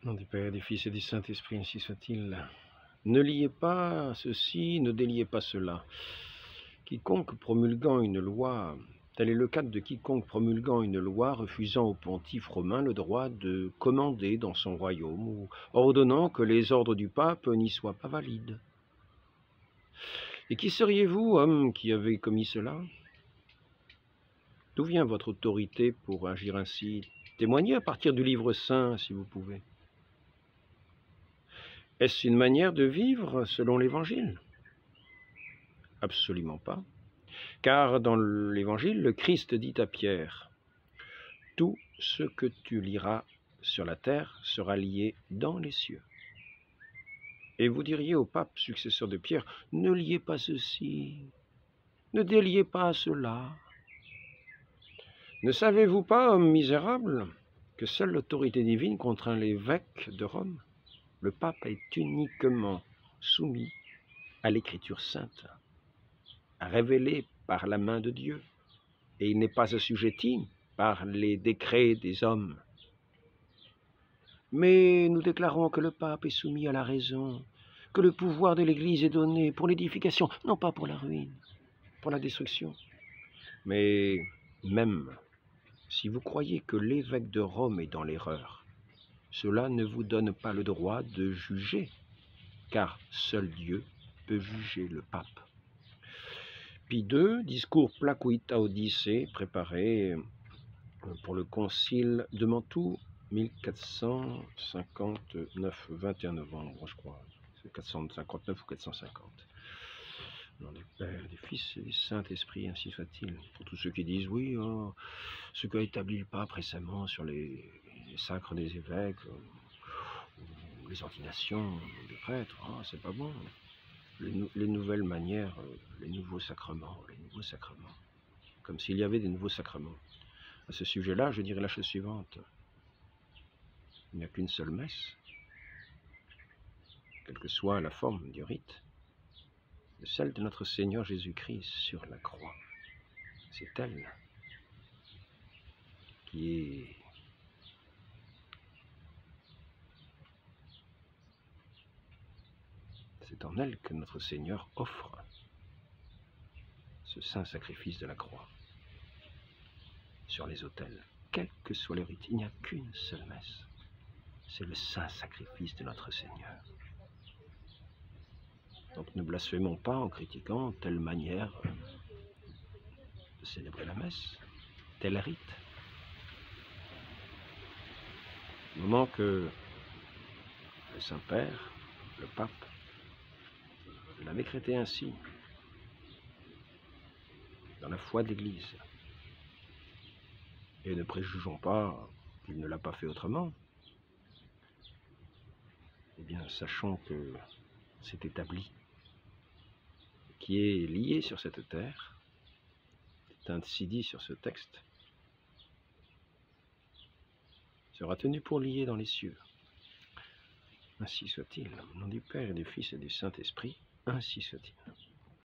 Au nom du Père, du Fils et du Saint-Esprit, ainsi soit-il. Ne liez pas ceci, ne déliez pas cela. Quiconque promulguant une loi, tel est le cas de quiconque promulguant une loi refusant au pontife romain le droit de commander dans son royaume ou ordonnant que les ordres du pape n'y soient pas valides. Et qui seriez-vous, homme, qui avez commis cela? D'où vient votre autorité pour agir ainsi? Témoignez à partir du livre saint, si vous pouvez. Est-ce une manière de vivre selon l'Évangile? Absolument pas. Car dans l'Évangile, le Christ dit à Pierre, « Tout ce que tu liras sur la terre sera lié dans les cieux. » Et vous diriez au pape successeur de Pierre, « Ne liez pas ceci, ne déliez pas cela. » Ne savez-vous pas, homme misérable, que seule l'autorité divine contraint l'évêque de Rome? Le pape est uniquement soumis à l'Écriture sainte, révélée par la main de Dieu, et il n'est pas assujetti par les décrets des hommes. Mais nous déclarons que le pape est soumis à la raison, que le pouvoir de l'Église est donné pour l'édification, non pas pour la ruine, pour la destruction. Mais même si vous croyez que l'évêque de Rome est dans l'erreur, cela ne vous donne pas le droit de juger, car seul Dieu peut juger le pape. Pie II, discours Placuita Odyssée, préparé pour le concile de Mantoue, 1459, 21 novembre, je crois. C'est 459 ou 450. Au nom du Père, du Fils et du Saint-Esprit, ainsi soit-il. Pour tous ceux qui disent, oui, ce qu'a établi le pape récemment sur les sacres des évêques, ou les ordinations des prêtres, c'est pas bon. Les nouvelles manières, les nouveaux sacrements, comme s'il y avait des nouveaux sacrements. À ce sujet-là, je dirais la chose suivante. Il n'y a qu'une seule messe, quelle que soit la forme du rite, celle de notre Seigneur Jésus-Christ sur la croix. C'est elle qui est c'est en elle que notre Seigneur offre ce saint sacrifice de la croix sur les autels. Quel que soit le rite, il n'y a qu'une seule messe. C'est le saint sacrifice de notre Seigneur. Donc ne blasphémons pas en critiquant telle manière de célébrer la messe, tel rite. Au moment que le Saint-Père, le Pape, l'a décrété ainsi, dans la foi de l'Église. Et ne préjugeons pas qu'il ne l'a pas fait autrement. Eh bien, sachons que c'est établi, qui est lié sur cette terre, c'est ainsi dit sur ce texte, sera tenu pour lié dans les cieux. Ainsi soit-il, au nom du Père et du Fils et du Saint-Esprit, ainsi soit-il.